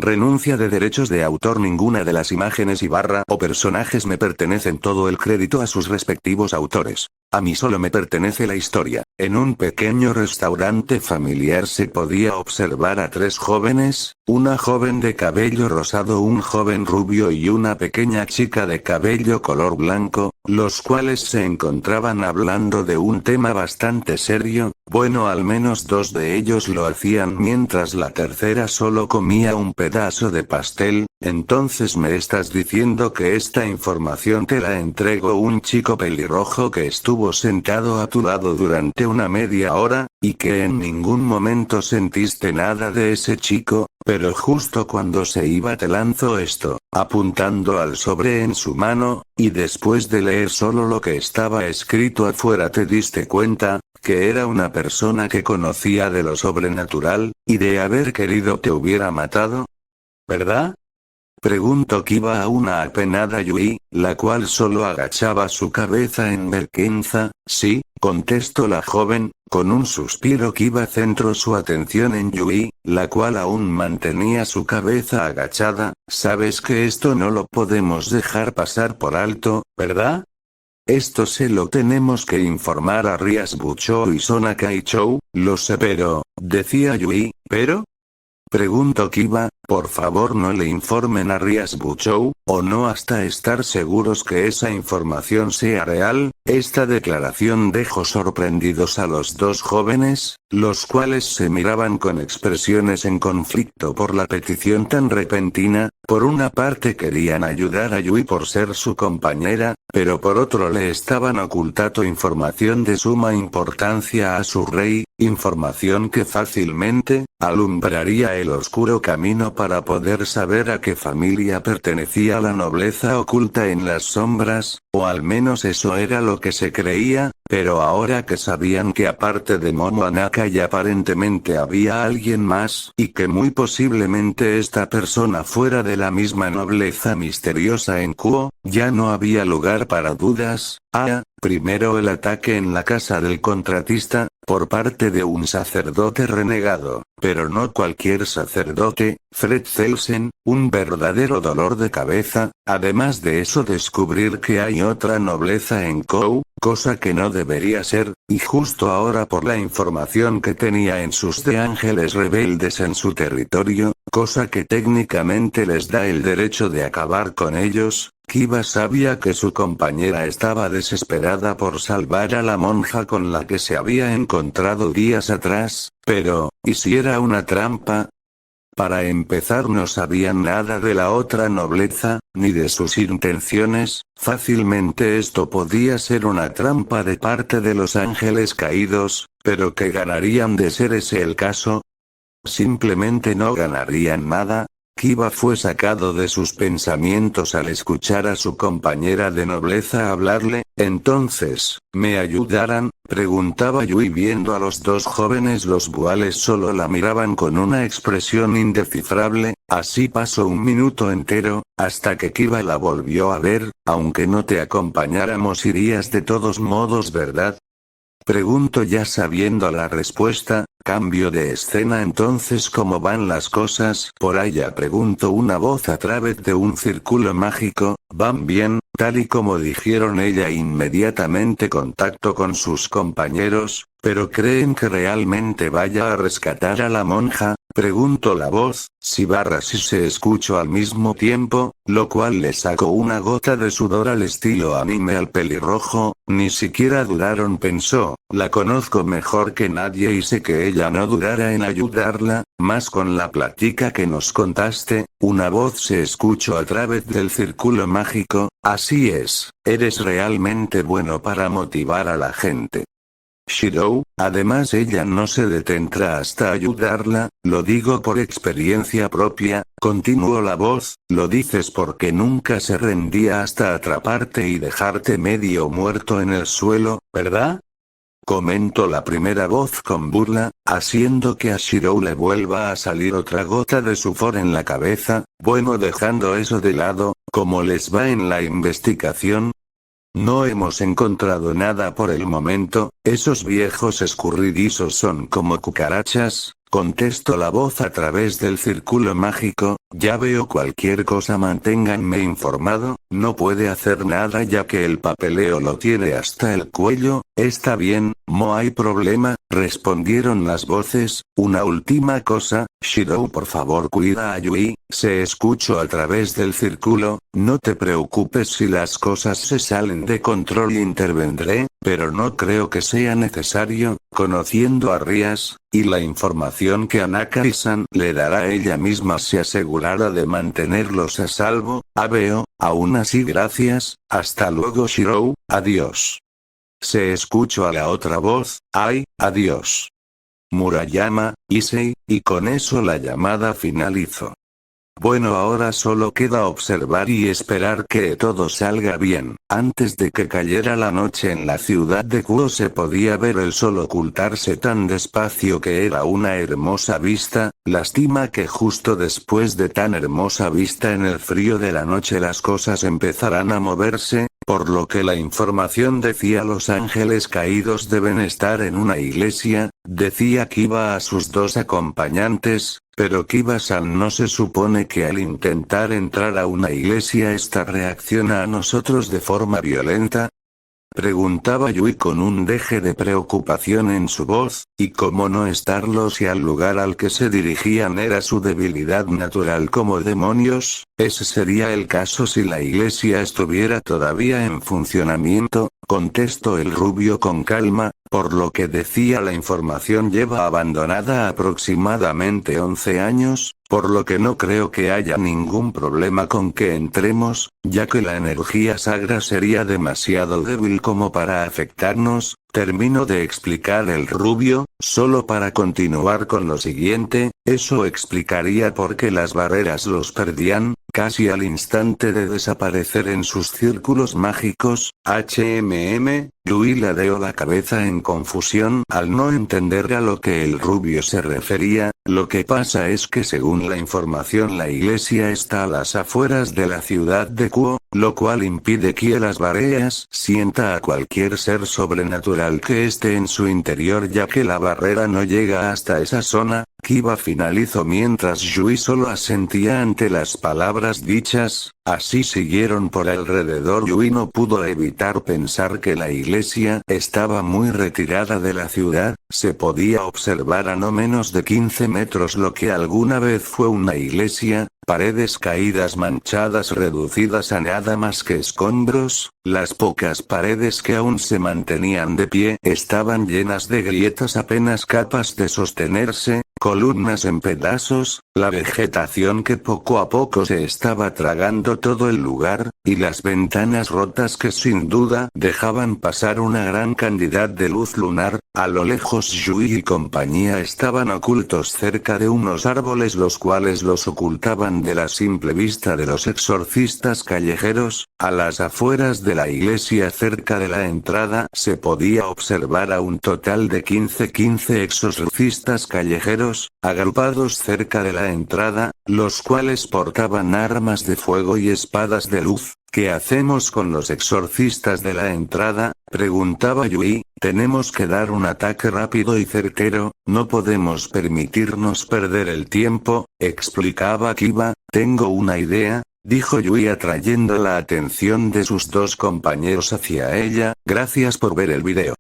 Renuncia de derechos de autor. Ninguna de las imágenes y barra o personajes me pertenecen. Todo el crédito a sus respectivos autores. A mí solo me pertenece la historia. En un pequeño restaurante familiar se podía observar a tres jóvenes, una joven de cabello rosado, un joven rubio y una pequeña chica de cabello color blanco, los cuales se encontraban hablando de un tema bastante serio. Bueno, al menos dos de ellos lo hacían mientras la tercera solo comía un pedazo de pastel. Entonces me estás diciendo que esta información te la entregó un chico pelirrojo que estuvo sentado a tu lado durante una media hora, y que en ningún momento sentiste nada de ese chico, pero justo cuando se iba te lanzó esto, apuntando al sobre en su mano, y después de leer solo lo que estaba escrito afuera te diste cuenta, que era una persona que conocía de lo sobrenatural, y de haber querido te hubiera matado, ¿verdad? Preguntó Kiba a una apenada Yui, la cual solo agachaba su cabeza en vergüenza. Sí, contestó la joven, con un suspiro. Kiba centró su atención en Yui, la cual aún mantenía su cabeza agachada. Sabes que esto no lo podemos dejar pasar por alto, ¿verdad? Esto se lo tenemos que informar a Rias Buchou y Sona Kaichou. Lo sé, pero, decía Yui, ¿pero? Preguntó Kiba, por favor no le informen a Rias Buchou, o no hasta estar seguros que esa información sea real. Esta declaración dejó sorprendidos a los dos jóvenes, los cuales se miraban con expresiones en conflicto por la petición tan repentina. Por una parte querían ayudar a Yui por ser su compañera, pero por otro le estaban ocultando información de suma importancia a su rey, información que fácilmente alumbraría el oscuro camino para poder saber a qué familia pertenecía la nobleza oculta en las sombras, o al menos eso era lo que se creía. Pero ahora que sabían que aparte de Momoanaka y aparentemente había alguien más, y que muy posiblemente esta persona fuera de la misma nobleza misteriosa en Kuo, ya no había lugar para dudas. Primero el ataque en la casa del contratista, por parte de un sacerdote renegado, pero no cualquier sacerdote, Fred Zelsen, un verdadero dolor de cabeza. Además de eso, descubrir que hay otra nobleza en Kou, cosa que no debería ser, y justo ahora por la información que tenía en sus de ángeles rebeldes en su territorio, cosa que técnicamente les da el derecho de acabar con ellos. Kiba sabía que su compañera estaba desesperada por salvar a la monja con la que se había encontrado días atrás, pero, ¿y si era una trampa? Para empezar, no sabían nada de la otra nobleza, ni de sus intenciones. Fácilmente esto podía ser una trampa de parte de los ángeles caídos, pero ¿qué ganarían de ser ese el caso? Simplemente no ganarían nada. Kiba fue sacado de sus pensamientos al escuchar a su compañera de nobleza hablarle. Entonces, ¿me ayudarán?, preguntaba Yui viendo a los dos jóvenes, los cuales solo la miraban con una expresión indescifrable. Así pasó un minuto entero, hasta que Kiba la volvió a ver. Aunque no te acompañáramos irías de todos modos, ¿verdad? Pregunto ya sabiendo la respuesta. Cambio de escena. Entonces, ¿cómo van las cosas por allá?, preguntó una voz a través de un círculo mágico. Van bien, tal y como dijeron. Ella inmediatamente contactó con sus compañeros. ¿Pero creen que realmente vaya a rescatar a la monja?, preguntó la voz. Si se escuchó al mismo tiempo, lo cual le sacó una gota de sudor al estilo anime al pelirrojo. Ni siquiera dudaron, pensó, la conozco mejor que nadie y sé que ella no dudará en ayudarla, más con la plática que nos contaste. Una voz se escuchó a través del círculo mágico. Así es, eres realmente bueno para motivar a la gente, Shirou. Además ella no se detendrá hasta ayudarla, lo digo por experiencia propia, continuó la voz. Lo dices porque nunca se rendía hasta atraparte y dejarte medio muerto en el suelo, ¿verdad?, comentó la primera voz con burla, haciendo que a Shirou le vuelva a salir otra gota de sudor en la cabeza. Bueno, dejando eso de lado, ¿cómo les va en la investigación? No hemos encontrado nada por el momento. Esos viejos escurridizos son como cucarachas, contestó la voz a través del círculo mágico. Ya veo cualquier cosa, manténganme informado. No puede hacer nada ya que el papeleo lo tiene hasta el cuello. Está bien, no hay problema, respondieron las voces. Una última cosa, Shirou, por favor cuida a Yui, se escuchó a través del círculo. No te preocupes si las cosas se salen de control, intervendré, pero no creo que sea necesario, conociendo a Rias, y la información que Anakai-san le dará ella misma se asegurará de mantenerlos a salvo. Veo, aún así gracias, hasta luego Shirou, adiós. Se escuchó a la otra voz, ay, adiós. Murayama, Issei, y con eso la llamada finalizó. Bueno, ahora solo queda observar y esperar que todo salga bien. Antes de que cayera la noche en la ciudad de Kuo se podía ver el sol ocultarse tan despacio que era una hermosa vista. Lástima que justo después de tan hermosa vista en el frío de la noche las cosas empezarán a moverse, por lo que la información decía los ángeles caídos deben estar en una iglesia. Decía Kiba a sus dos acompañantes, pero Kiba-san no se supone que al intentar entrar a una iglesia esta reacciona a nosotros de forma violenta. Preguntaba Yui con un deje de preocupación en su voz, y cómo no estarlo si al lugar al que se dirigían era su debilidad natural como demonios. Ese sería el caso si la iglesia estuviera todavía en funcionamiento, contestó el rubio con calma, por lo que decía la información lleva abandonada aproximadamente 11 años, por lo que no creo que haya ningún problema con que entremos, ya que la energía sagra sería demasiado débil como para afectarnos. Termino de explicar el rubio, solo para continuar con lo siguiente, eso explicaría por qué las barreras los perdían, casi al instante de desaparecer en sus círculos mágicos. Yui ladeó la cabeza en confusión al no entender a lo que el rubio se refería. Lo que pasa es que según la información la iglesia está a las afueras de la ciudad de Kuo, lo cual impide que las barreras sienta a cualquier ser sobrenatural que esté en su interior ya que la barrera no llega hasta esa zona. Kiba finalizó mientras Yui solo asentía ante las palabras dichas. Así siguieron por alrededor. Yui no pudo evitar pensar que la iglesia estaba muy retirada de la ciudad, se podía observar a no menos de 15 metros lo que alguna vez fue una iglesia, paredes caídas manchadas reducidas a nada más que escombros. Las pocas paredes que aún se mantenían de pie estaban llenas de grietas apenas capaces de sostenerse, columnas en pedazos, la vegetación que poco a poco se estaba tragando todo el lugar, y las ventanas rotas que sin duda dejaban pasar una gran cantidad de luz lunar. A lo lejos Yui y compañía estaban ocultos cerca de unos árboles los cuales los ocultaban de la simple vista de los exorcistas callejeros. A las afueras de la iglesia cerca de la entrada se podía observar a un total de 15 exorcistas callejeros, agrupados cerca de la entrada, los cuales portaban armas de fuego y espadas de luz. ¿Qué hacemos con los exorcistas de la entrada?, preguntaba Yui. Tenemos que dar un ataque rápido y certero, no podemos permitirnos perder el tiempo, explicaba Kiba. Tengo una idea, dijo Yui atrayendo la atención de sus dos compañeros hacia ella. Gracias por ver el video.